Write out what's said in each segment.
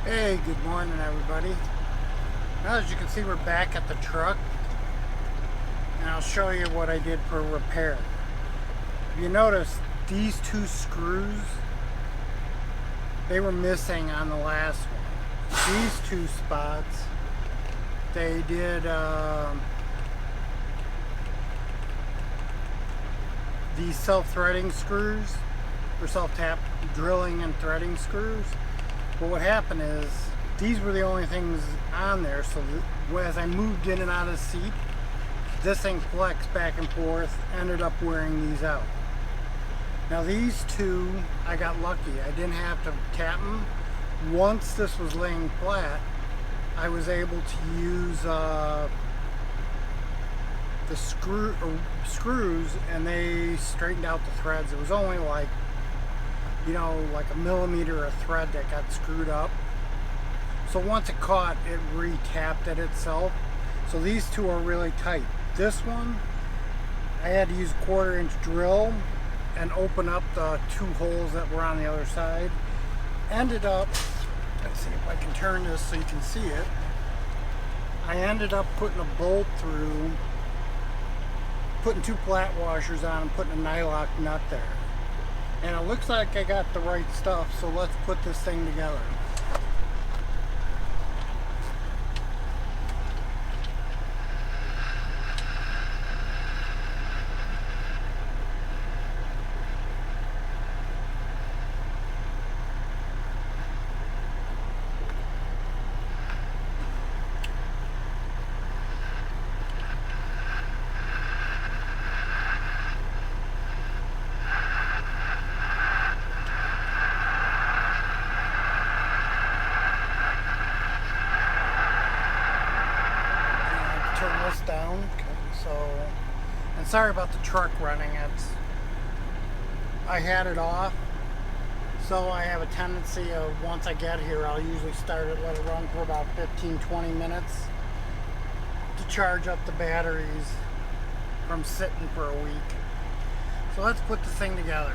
Hey, good morning everybody. Now as you can see, we're back at the truck and I'll show you what I did for repair. If you notice, these two screws, they were missing on the last one. These two spots, they did these self-threading screws, or self-tap drilling and threading screws. But what happened is, these were the only things on there, so as I moved in and out of the seat, this thing flexed back and forth, ended up wearing these out. Now these two, I got lucky. I didn't have to tap them. Once this was laying flat, I was able to use the screws, and they straightened out the threads. It was only like, you know, like a millimeter of thread that got screwed up. So once it caught, it re-tapped it itself. So these two are really tight. This one, I had to use a 1/4-inch drill and open up the two holes that were on the other side. Ended up, let's see if I can turn this so you can see it. I ended up putting a bolt through, putting two flat washers on and putting a nylock nut there. And it looks like I got the right stuff, so let's put this thing together. Turn this down. Okay, so, and sorry about the truck running. I had it off, so I have a tendency of, once I get here, I'll usually start it, let it run for about 15-20 minutes to charge up the batteries from sitting for a week. So let's put the thing together.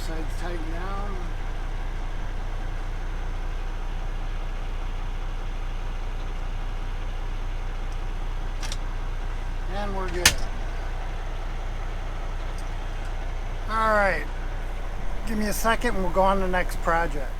sides tighten down. And we're good. Alright, give me a second and we'll go on to the next project.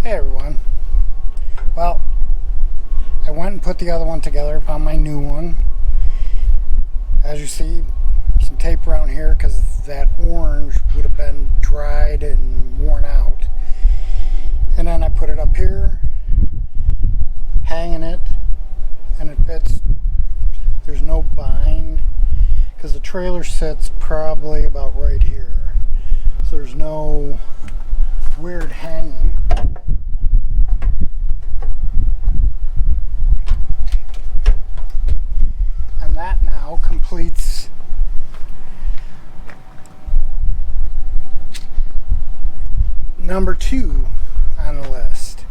Hey everyone. Well, I went and put the other one together, found my new one. As you see, some tape around here because that orange would have been dried and worn out. And then I put it up here, hanging it, and it fits. There's no bind because the trailer sits probably about right here. So there's no weird hanging. And that now completes number 2 on the list.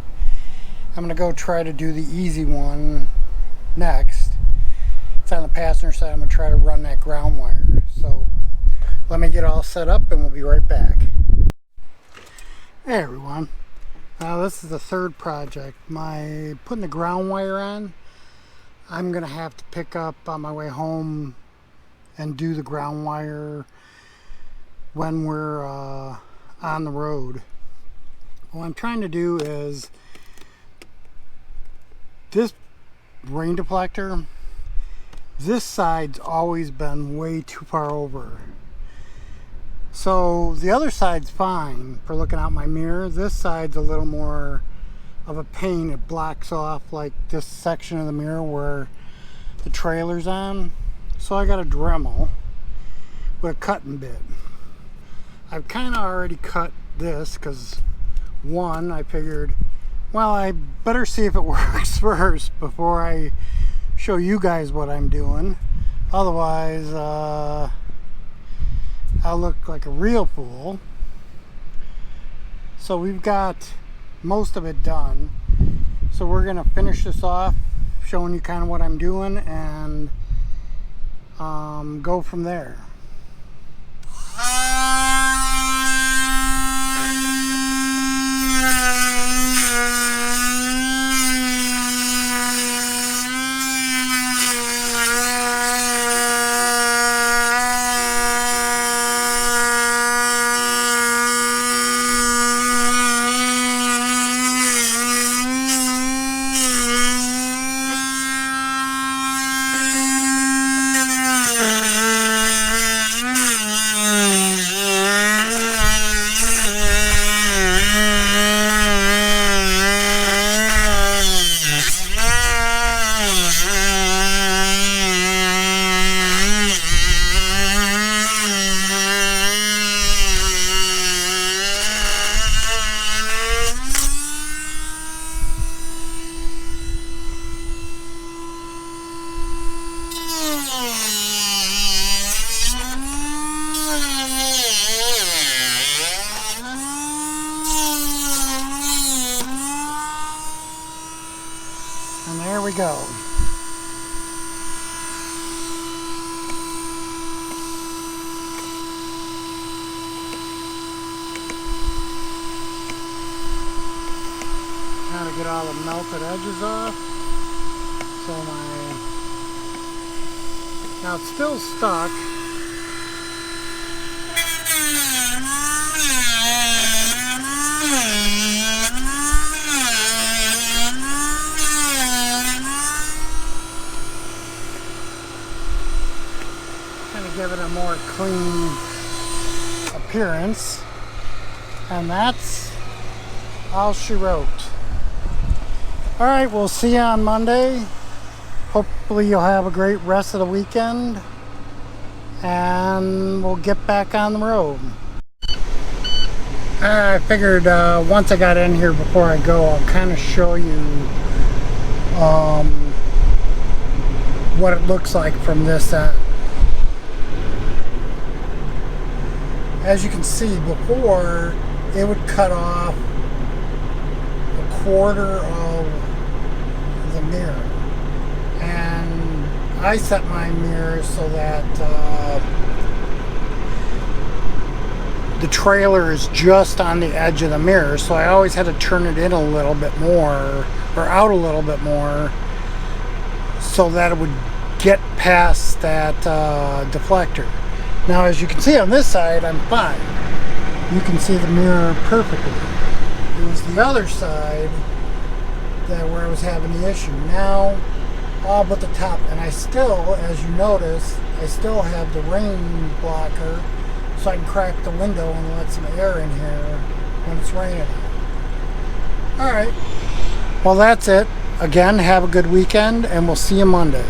I'm gonna go try to do the easy one next. It's on the passenger side. I'm gonna try to run that ground wire. So let me get all set up and we'll be right back. Hey everyone. Now this is the third project. My putting the ground wire on, I'm gonna have to pick up on my way home and do the ground wire when we're on the road. What I'm trying to do is this rain deflector, this side's always been way too far over. So the other side's fine for looking out my mirror. This side's a little more of a pain. It blocks off like this section of the mirror where the trailer's on. So I got a Dremel with a cutting bit. I've kind of already cut this because one, I figured, well, I better see if it works first before I show you guys what I'm doing. Otherwise, I'll look like a real fool. So we've got most of it done. So we're gonna finish this off, showing you kind of what I'm doing, and go from there. There we go. Trying to get all the melted edges off. So now it's still stuck. Kind of give it a more clean appearance. And that's all she wrote. Alright, we'll see you on Monday. Hopefully you'll have a great rest of the weekend. And we'll get back on the road. I figured once I got in here before I go, I'll kind of show you what it looks like from this end. As you can see, before it would cut off a quarter of the mirror, and I set my mirror so that the trailer is just on the edge of the mirror, so I always had to turn it in a little bit more, or out a little bit more, so that it would get past that deflector. Now, as you can see on this side, I'm fine. You can see the mirror perfectly. It was the other side where I was having the issue. Now, all but the top, and I still, as you notice, I still have the rain blocker, so I can crack the window and let some air in here when it's raining. Alright, well that's it. Again, have a good weekend, and we'll see you Monday.